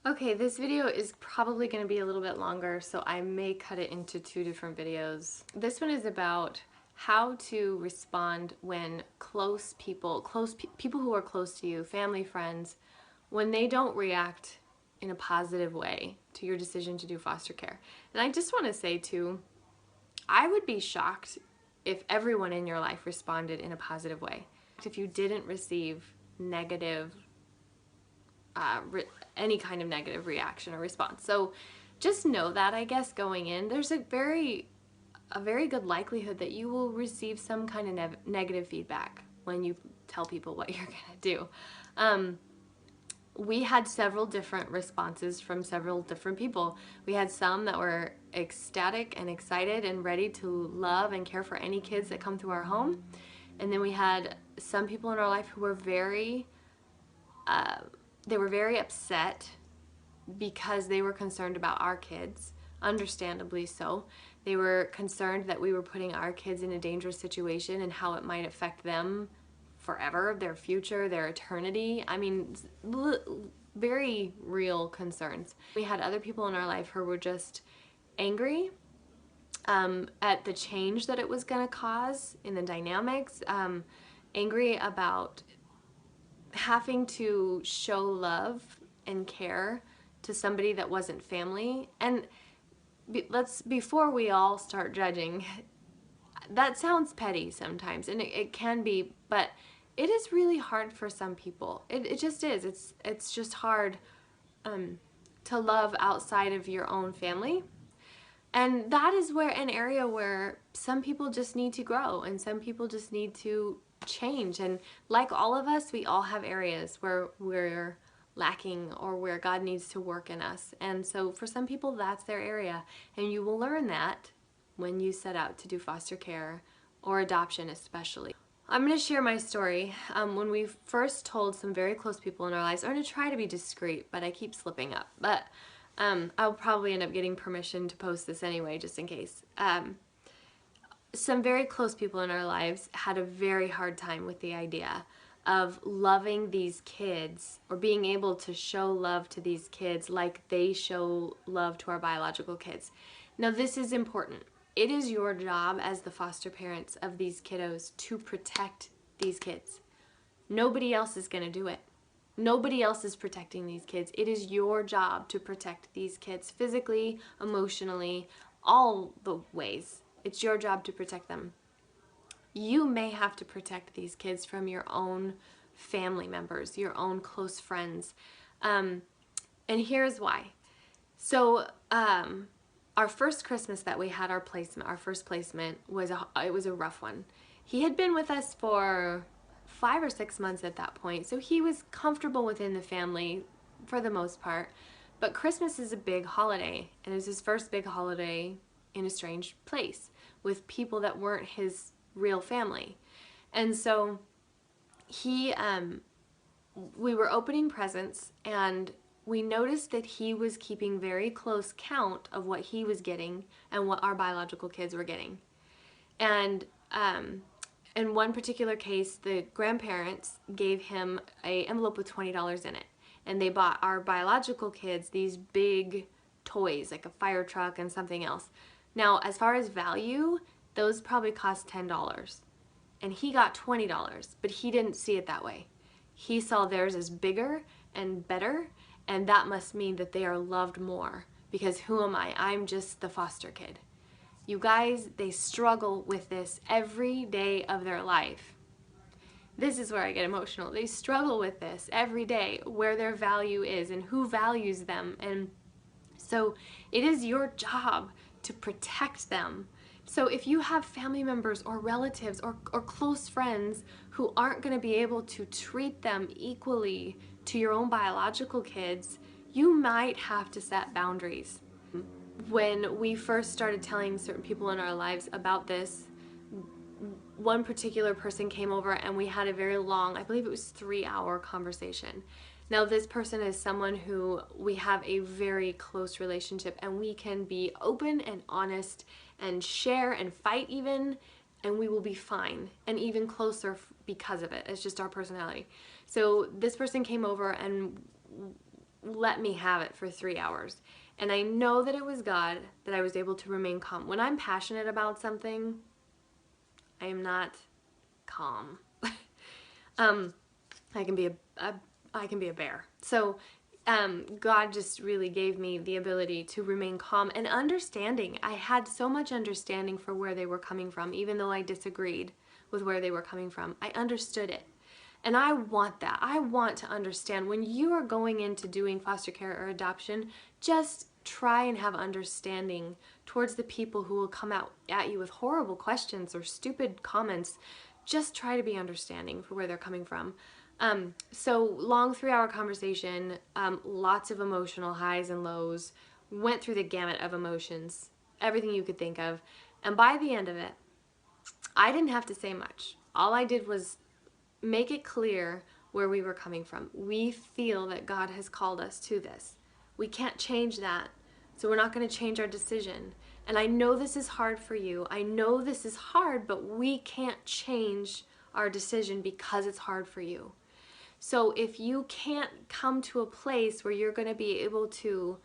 Okay, this video is probably going to be a little bit longer, so I may cut it into two different videos. This one is about how to respond when people who are close to you, family, friends, when they don't react in a positive way to your decision to do foster care. And I just want to say too, I would be shocked if everyone in your life responded in a positive way. If you didn't receive negative any kind of negative reaction or response. So just know that, I guess, going in, there's a very good likelihood that you will receive some kind of negative feedback when you tell people what you're gonna do. We had several different responses from several different people. We had some that were ecstatic and excited and ready to love and care for any kids that come through our home. And then we had some people in our life who were very upset because they were concerned about our kids, understandably so. They were concerned that we were putting our kids in a dangerous situation and how it might affect them forever, their future, their eternity. I mean, very real concerns. We had other people in our life who were just angry at the change that it was going to cause in the dynamics, angry about having to show love and care to somebody that wasn't family. And before we all start judging, that sounds petty sometimes, and it can be, but it is really hard for some people. It just is. It's just hard to love outside of your own family. And that is where an area where some people just need to grow and some people just need to change. And like all of us, we all have areas where we're lacking or where God needs to work in us. And so for some people, that's their area. And you will learn that when you set out to do foster care or adoption especially. I'm going to share my story. When we first told some very close people in our lives, I'm going to try to be discreet, but I keep slipping up. But I'll probably end up getting permission to post this anyway, just in case. Some very close people in our lives had a very hard time with the idea of loving these kids or being able to show love to these kids like they show love to our biological kids. Now, this is important. It is your job as the foster parents of these kiddos to protect these kids. Nobody else is going to do it. Nobody else is protecting these kids. It is your job to protect these kids physically, emotionally, all the ways. It's your job to protect them. You may have to protect these kids from your own family members, your own close friends. And here's why. So our first Christmas that we had our first placement, it was a rough one. He had been with us for 5 or 6 months at that point, so he was comfortable within the family for the most part. But Christmas is a big holiday, and it was his first big holiday in a strange place with people that weren't his real family. And so we were opening presents, and we noticed that he was keeping very close count of what he was getting and what our biological kids were getting. And in one particular case, the grandparents gave him an envelope with $20 in it. And they bought our biological kids these big toys, like a fire truck and something else. Now, as far as value, those probably cost $10. And he got $20, but he didn't see it that way. He saw theirs as bigger and better, and that must mean that they are loved more, because who am I? I'm just the foster kid. You guys, they struggle with this every day of their life. This is where I get emotional. They struggle with this every day, where their value is and who values them. And so it is your job to protect them. So if you have family members or relatives or close friends who aren't going to be able to treat them equally to your own biological kids, you might have to set boundaries. When we first started telling certain people in our lives about this, one particular person came over and we had a very long, I believe it was 3-hour conversation. Now, this person is someone who we have a very close relationship, and we can be open and honest and share and fight even, and we will be fine and even closer because of it. It's just our personality. So this person came over and let me have it for 3 hours. And I know that it was God that I was able to remain calm. When I'm passionate about something, I am not calm. I can be a bear. So God just really gave me the ability to remain calm and understanding. I had so much understanding for where they were coming from, even though I disagreed with where they were coming from. I understood it. And I want that. I want to understand when you are going into doing foster care or adoption, just try and have understanding towards the people who will come out at you with horrible questions or stupid comments. Just try to be understanding for where they're coming from. So long 3-hour conversation, lots of emotional highs and lows, went through the gamut of emotions, everything you could think of. And by the end of it, I didn't have to say much. All I did was make it clear where we were coming from. We feel that God has called us to this. We can't change that, so we're not going to change our decision. And I know this is hard for you. I know this is hard, but we can't change our decision because it's hard for you. So if you can't come to a place where you're going to be able to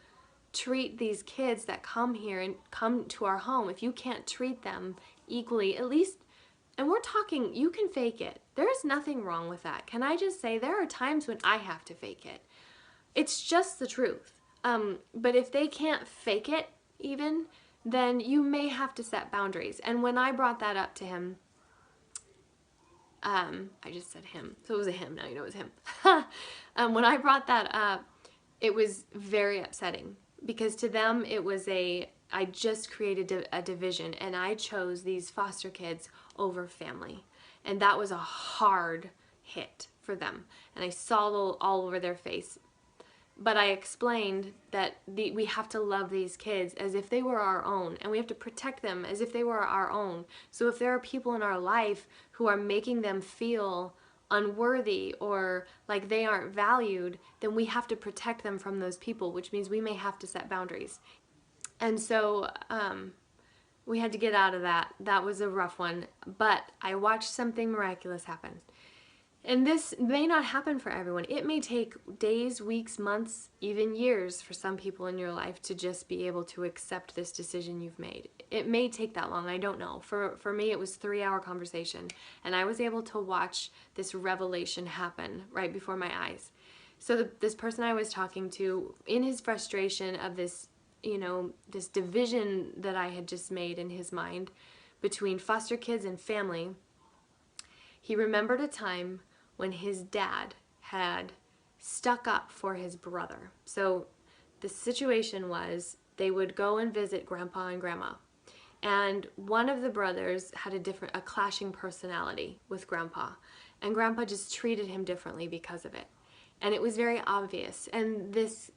treat these kids that come here and come to our home, if you can't treat them equally, at least, and we're talking, you can fake it. There is nothing wrong with that. Can I just say, there are times when I have to fake it. It's just the truth. But if they can't fake it even, then you may have to set boundaries. And when I brought that up to him, I just said him, so it was a him, now you know it was him. When I brought that up, it was very upsetting because to them it was I just created a division and I chose these foster kids over family. And that was a hard hit for them. And I saw all over their face. But I explained that we have to love these kids as if they were our own, and we have to protect them as if they were our own. So if there are people in our life who are making them feel unworthy or like they aren't valued, then we have to protect them from those people, which means we may have to set boundaries. And so we had to get out of that. That was a rough one, but I watched something miraculous happen. And this may not happen for everyone. It may take days, weeks, months, even years for some people in your life to just be able to accept this decision you've made. It may take that long, I don't know. For me, it was 3-hour conversation, and I was able to watch this revelation happen right before my eyes. So this person I was talking to, in his frustration of this, this division that I had just made in his mind between foster kids and family, he remembered a time when his dad had stuck up for his brother. So the situation was they would go and visit Grandpa and Grandma. And one of the brothers had a clashing personality with Grandpa. And Grandpa just treated him differently because of it. And it was very obvious. And this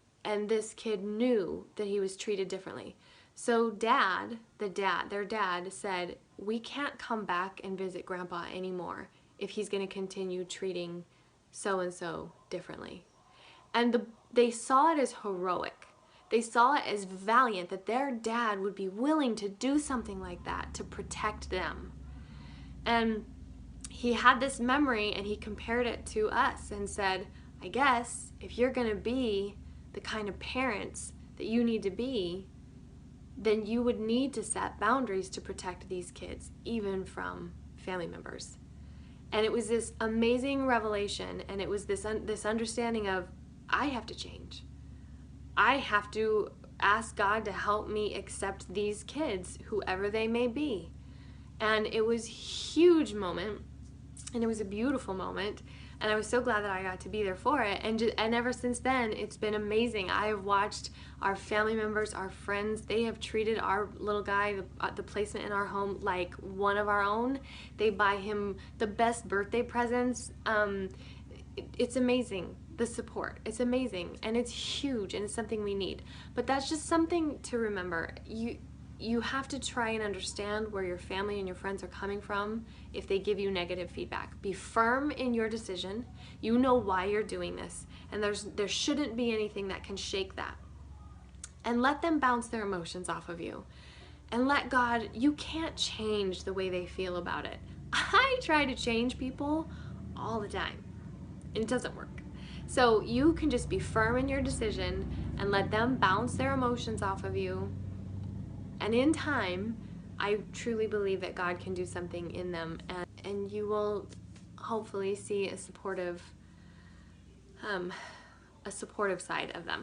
kid knew that he was treated differently. So their dad said, we can't come back and visit Grandpa anymore if he's going to continue treating so-and-so differently. And they saw it as heroic. They saw it as valiant that their dad would be willing to do something like that to protect them. And he had this memory and he compared it to us and said, I guess if you're going to be the kind of parents that you need to be, then you would need to set boundaries to protect these kids, even from family members. And it was this amazing revelation, and it was this understanding of, I have to change. I have to ask God to help me accept these kids, whoever they may be. And it was a huge moment, and it was a beautiful moment, and I was so glad that I got to be there for it. And ever since then, it's been amazing. I have watched our family members, our friends, they have treated our little guy, the placement in our home, like one of our own. They buy him the best birthday presents. It's amazing, the support. It's amazing, and it's huge, and it's something we need. But that's just something to remember. You have to try and understand where your family and your friends are coming from if they give you negative feedback. Be firm in your decision. You know why you're doing this, and there shouldn't be anything that can shake that. And let them bounce their emotions off of you. And let God, you can't change the way they feel about it. I try to change people all the time, and it doesn't work. So you can just be firm in your decision and let them bounce their emotions off of you. And in time, I truly believe that God can do something in them, and you will hopefully see a supportive side of them.